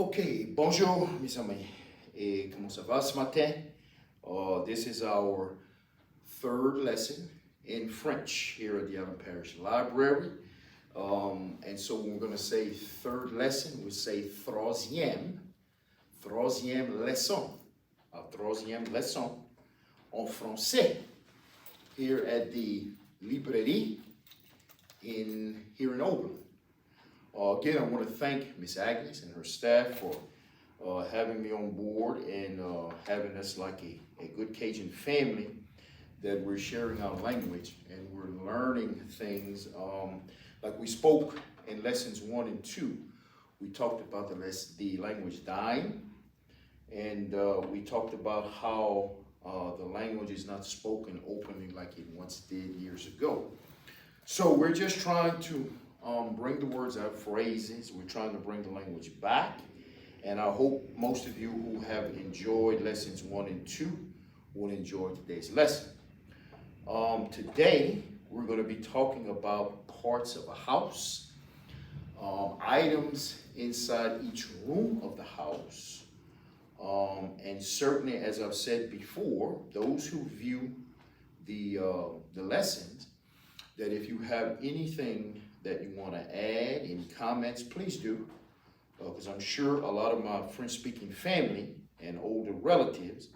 Ok, bonjour mes amis, et comment ça va ce matin? This is our third lesson in French here at the Allen Parish Library. And so when we're going to say third lesson, we say troisième leçon, troisième leçon en français here at the librairie here in Oberlin. Again, I want to thank Miss Agnes and her staff for having me on board and having us like a good Cajun family that we're sharing our language and we're learning things. Like we spoke in lessons 1 and 2, we talked about the language dying, and we talked about how the language is not spoken openly like it once did years ago. So we're just trying to bring the words out, phrases. We're trying to bring the language back. And I hope most of you who have enjoyed lessons 1 and 2 will enjoy today's lesson. Today, we're going to be talking about parts of a house, items inside each room of the house. And certainly, as I've said before, those who view the lessons, that if you have anything that you want to add, any comments, please do. Because I'm sure a lot of my French-speaking family and older relatives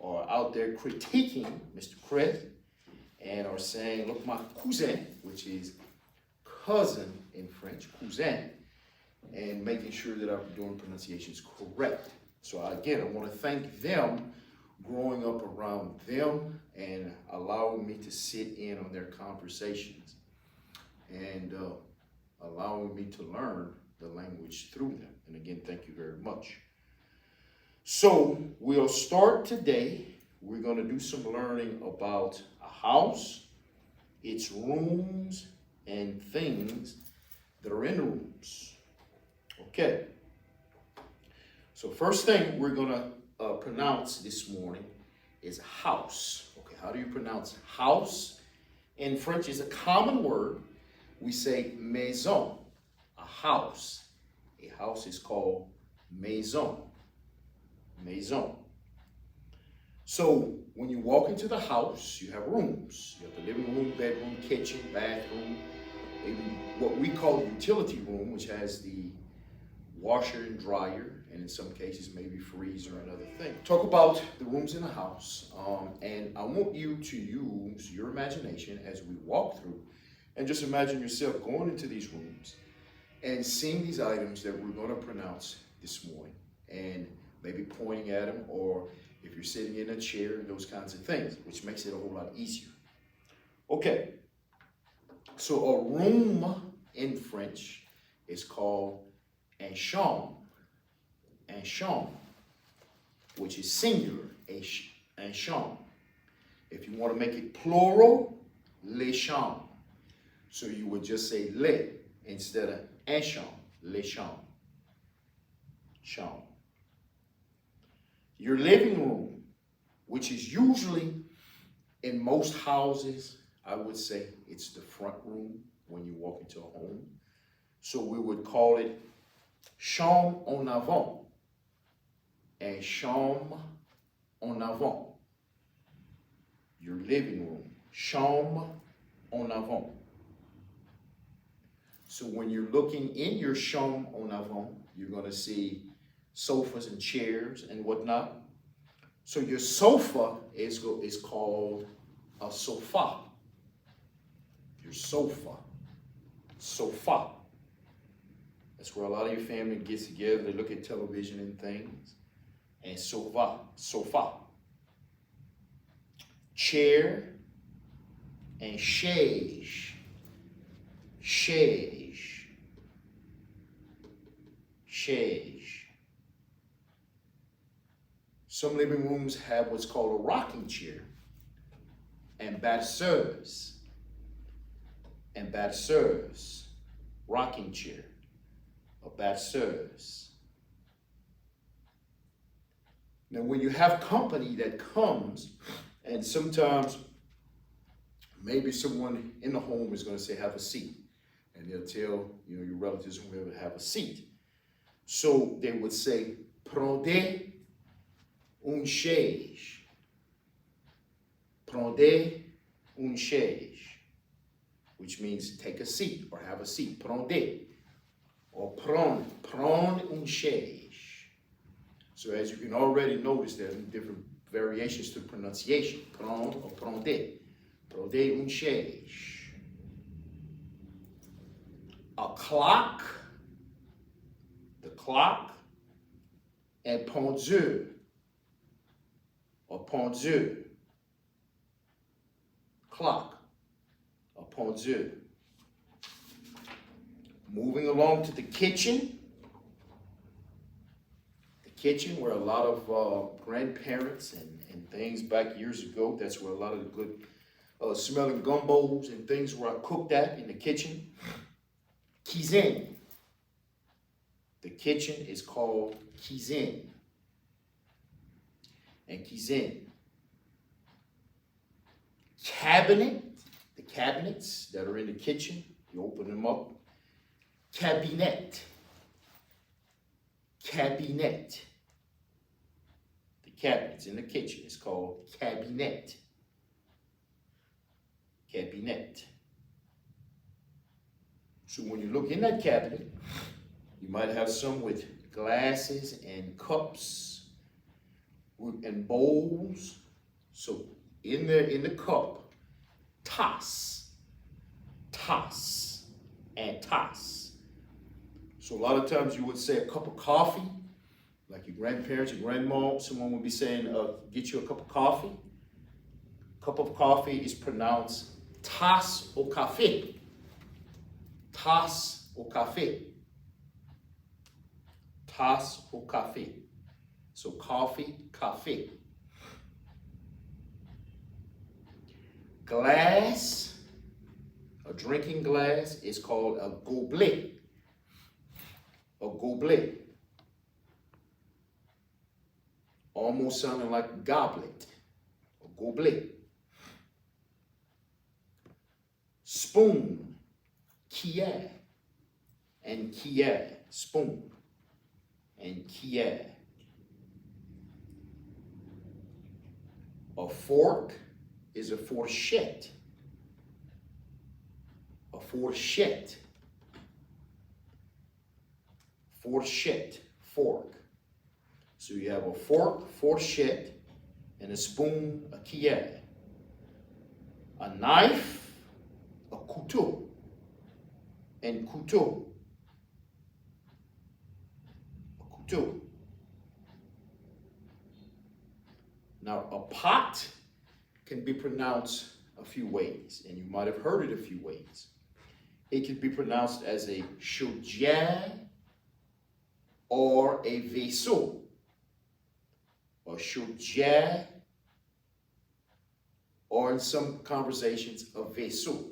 are out there critiquing Mr. Cret and are saying, look, my cousin, which is cousin in French, cousin, and making sure that I'm doing pronunciations correct. So again, I want to thank them growing up around them and allowing me to sit in on their conversations and allowing me to learn the language through them. And again, thank you very much. So we'll start today. We're going to do some learning about a house, its rooms, and things that are in the rooms. Okay. So first thing we're going to pronounce this morning is house. Okay, how do you pronounce house? In French is a common word. We say maison, a house. A house is called maison. Maison. So when you walk into the house, you have rooms. You have the living room, bedroom, kitchen, bathroom, maybe what we call the utility room, which has the washer and dryer, and in some cases maybe freezer and other things. Talk about the rooms in the house, and I want you to use your imagination as we walk through, and just imagine yourself going into these rooms and seeing these items that we're going to pronounce this morning, and maybe pointing at them, or if you're sitting in a chair, those kinds of things, which makes it a whole lot easier. Okay, so a room in French is called un chambre, which is singular, un chambre. If you want to make it plural, les chambres. So you would just say les instead of un chambre, les chambres. Chambre. Your living room, which is usually in most houses, I would say it's the front room when you walk into a home. So we would call it chambre en avant. And chambre en avant. Your living room. Chambre en avant. So when you're looking in your chambre en avant, you're going to see sofas and chairs and whatnot. So your sofa is called a sofa. Your sofa. Sofa. That's where a lot of your family gets together. They look at television and things. And sofa. Sofa. Chair and chaise. Chaise. Chaise. Some living rooms have what's called a rocking chair and berceuse. And berceuse. Rocking chair. A berceuse. Now, when you have company that comes, and sometimes maybe someone in the home is going to say, have a seat. And they'll tell, your relatives, whoever, have a seat. So they would say, prendre une chaise. Prendre une chaise, which means take a seat or have a seat. Prendre or prendre une chaise. So as you can already notice, there are different variations to pronunciation. Prendre or prendre. Prendre une chaise. A clock, the clock, and pendieux or pendieux. Clock, or pendieux. Moving along to the kitchen. The kitchen where a lot of grandparents and things back years ago, that's where a lot of the good smelling gumbos and things were cooked at in the kitchen. Cuisine. The kitchen is called cuisine. And cuisine. Cabinet, the cabinets that are in the kitchen, you open them up. Cabinet. Cabinet. The cabinets in the kitchen is called cabinet. Cabinet. So when you look in that cabinet, you might have some with glasses and cups and bowls. So in the cup, tasse, and tasse. So a lot of times you would say a cup of coffee, like your grandparents, your grandma, someone would be saying, get you a cup of coffee. Cup of coffee is pronounced tasse au café. Tasse au café. Tasse au café. So coffee, café. Glass, a drinking glass, is called a goblet. A goblet. Almost sounding like goblet. A goblet. Spoon, cuillere, and cuillere. Spoon and cuillere. A fork is a forchette. A forchette. Forchette, fork. So you have a fork, forchette, and a spoon, a cuillere. A knife, a coteaux, and coteaux. A coteaux. Now, a pot can be pronounced a few ways, and you might have heard it a few ways. It can be pronounced as a chaudiere or a viso, or chaudiere, or in some conversations, a viso.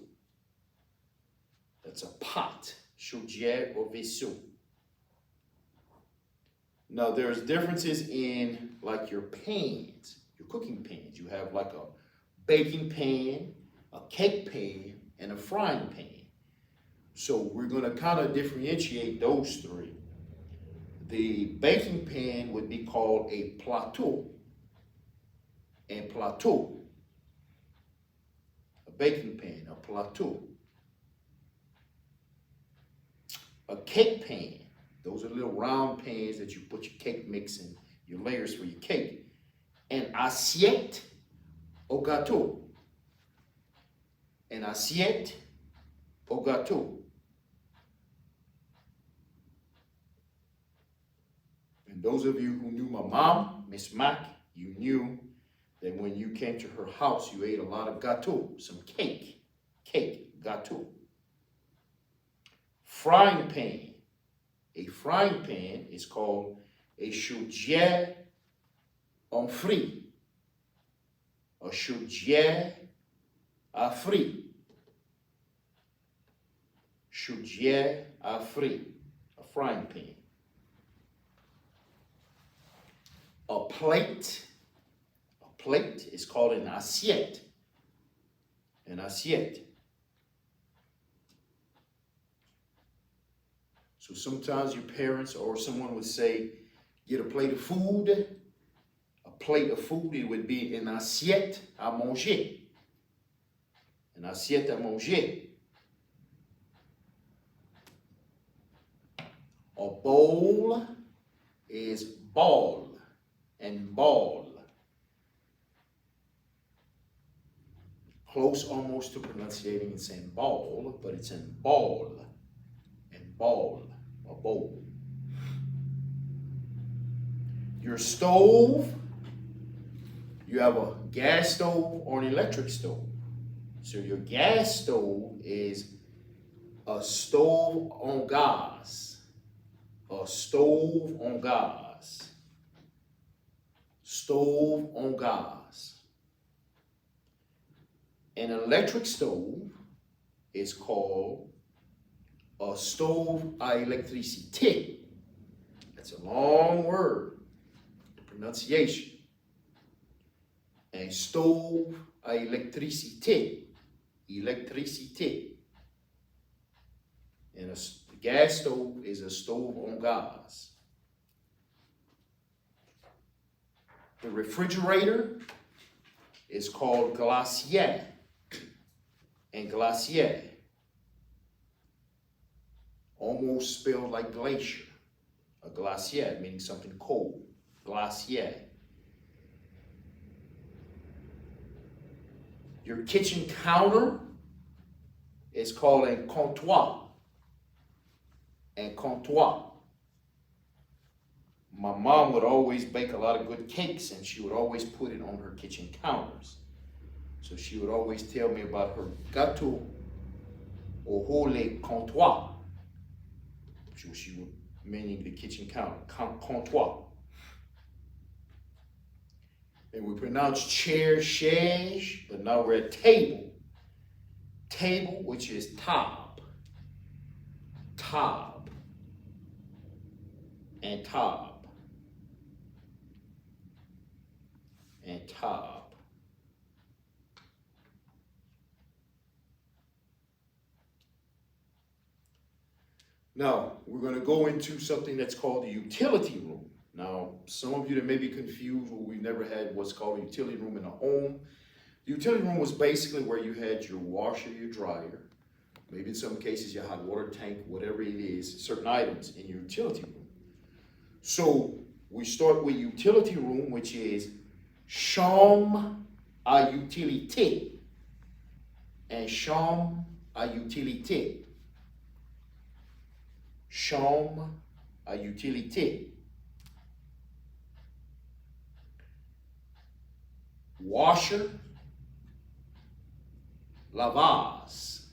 That's a pot, chaudiere or viso. Now, there's differences in like your pans, your cooking pans. You have like a baking pan, a cake pan, and a frying pan. So we're going to kind of differentiate those three. The baking pan would be called a plateau. And plateau. A baking pan, a plateau. A cake pan. Those are little round pans that you put your cake mix in, your layers for your cake. An assiette au gateaux. An assiette au gateaux. And those of you who knew my mom, Miss Mac, you knew that when you came to her house, you ate a lot of gateaux, some cake, gateaux. Frying pan. A frying pan is called a chaudiere en frire. A chaudiere à frire. Chaudiere à frire. A frying pan. A plate is called an assiette. An assiette. So So sometimes your parents or someone would say, get a plate of food. A plate of food, it would be une assiette à manger. Une assiette à manger. A bowl is ball and ball. Close almost to pronunciating and saying ball, but it's in ball and ball, a bowl. Your stove, you have a gas stove or an electric stove. So your gas stove is a stove on gas. A stove on gas. Stove on gas. An electric stove is called a stove à électricité. That's a long word, the pronunciation. A stove à électricité. Électricité. And a gas stove is a stove on gas. The refrigerator is called glaciere. And glaciere, almost spelled like glacier. A glaciere meaning something cold. Glaciere. Your kitchen counter is called a contwa. And contwa. My mom would always bake a lot of good cakes, and she would always put it on her kitchen counters. So she would always tell me about her gateaux au contwa. She would, meaning the kitchen counter, contwa. And we pronounce chair, chaise, but now we're at table. Table, which is tab. Tab. And tab. And tab. Now, we're going to go into something that's called the utility room. Now, some of you that may be confused, well, we've never had what's called a utility room in a home. The utility room was basically where you had your washer, your dryer, maybe in some cases your hot water tank, whatever it is, certain items in your utility room. So we start with utility room, which is chambre à utilite and chambre à utilité. Chambre à utilité. Washer, laveuse,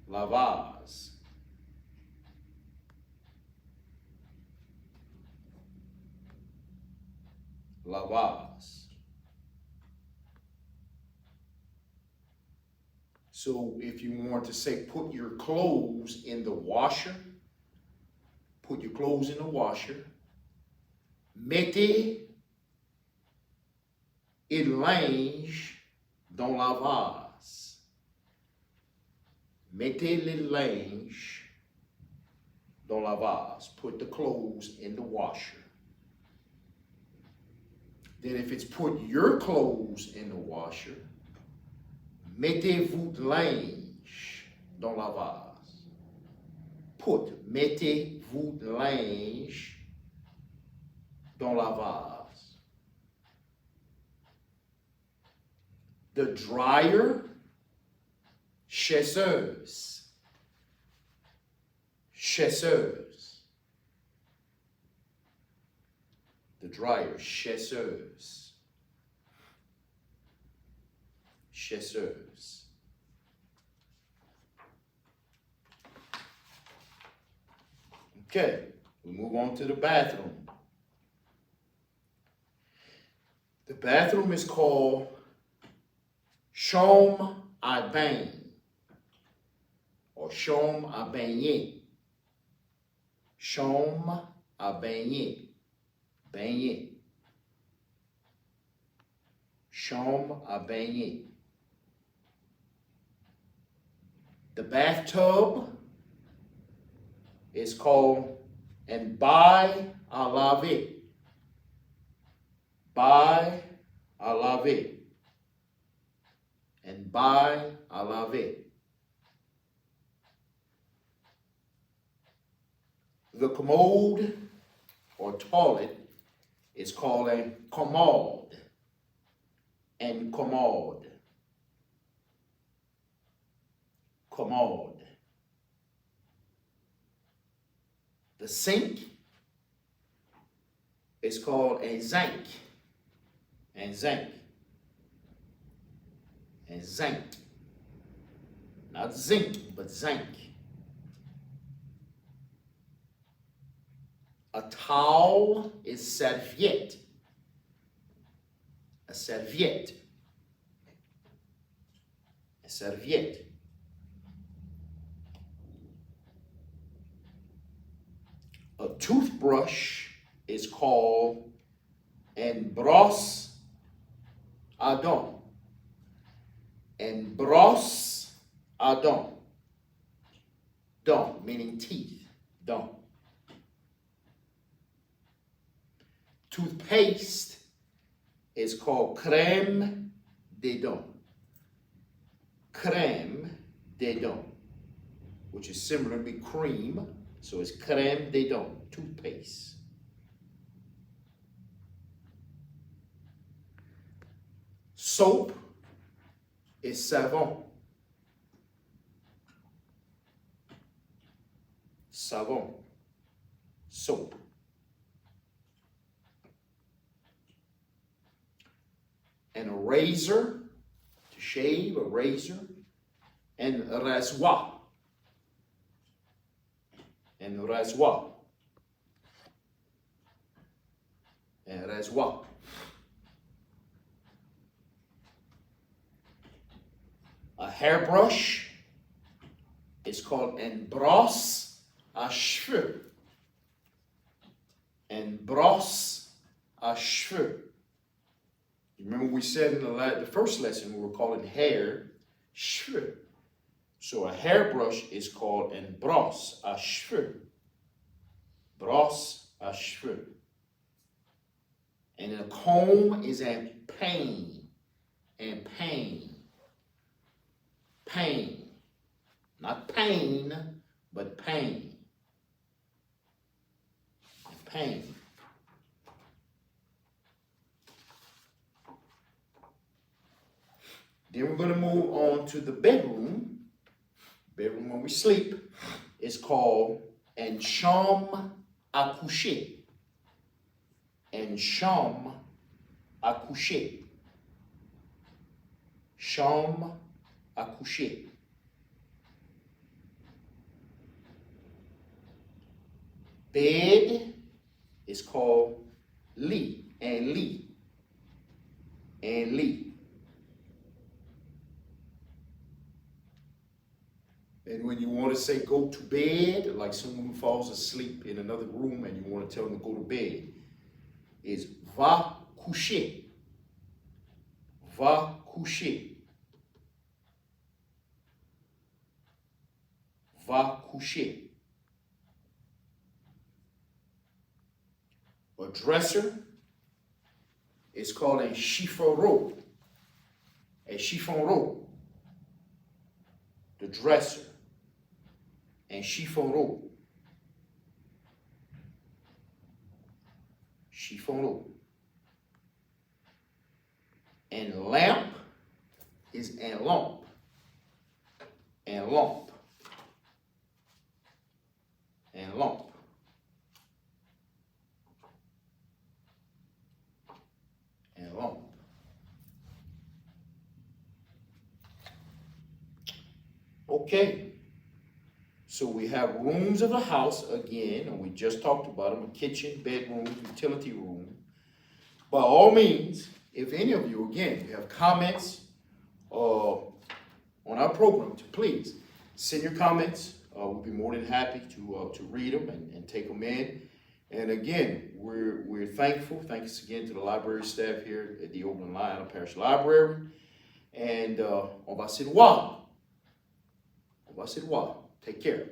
laveuse. Laveuse. So if you want to say put your clothes in the washer, put your clothes in the washer. Mettez le linge dans la vase. Mettez le linge dans la vase. Put the clothes in the washer. Then if it's put your clothes in the washer, mettez-vous de linge dans la vase. Mettez-vous de linge dans la vase. The dryer, chesseuse. Chesseuse. The dryer, chesseuse. Chesseuse. Okay, we move on to the bathroom. The bathroom is called chambre à baine or chambre à baigner. Chambre à baigner. Baigner. Chambre à baigner. The bathtub is called un baille à laver. Baille à laver. Un baille à laver. The commode or toilet is called a commode. And commode. Commode. The sink is called a zinc. And zinc. And zinc. Not zinc, but zinc. A towel is serviette. A serviette. A serviette. A toothbrush is called un brosse à dents. Un brosse à dents. Dents, meaning teeth. Dents. Toothpaste is called crème des dents. Crème des dents, which is similar to cream, so it's crème des dents, toothpaste. Soap is savon. Savon. Soap. And a razor to shave, a razor, and a rasoir. And a rasoir. And a rasoir. A hairbrush is called un brosse à cheveux. Un brosse à cheveux. Remember we said in the first lesson we were calling hair cheveux. So a hairbrush is called un brosse à cheveux. Brosse à cheveux. And a comb is un peigne. Un peigne. Pain. Not pain, but pain. Pain. Then we're going to move on to the bedroom. Bedroom where we sleep is called une chambre à coucher. Une chambre à coucher. Chambre à coucher. Bed is called lit. Un lit. Un lit. And when you want to say go to bed, like someone who falls asleep in another room and you want to tell them to go to bed, is va coucher. Va coucher. Va coucher. A dresser is called a chiffon. A chiffon. The dresser. And chiffon. Chiffon. And lamp is un lampe. Un lampe. Un lampe. Un lampe. Okay. So we have rooms of the house again, and we just talked about them: a kitchen, bedroom, utility room. By all means, if any of you, again, you have comments on our program, please send your comments. We'll be more than happy to read them and take them in. And again, we're thankful. Thanks again to the library staff here at the Oakland Line Parish Library. And on va se voir. On va se voir. Take care.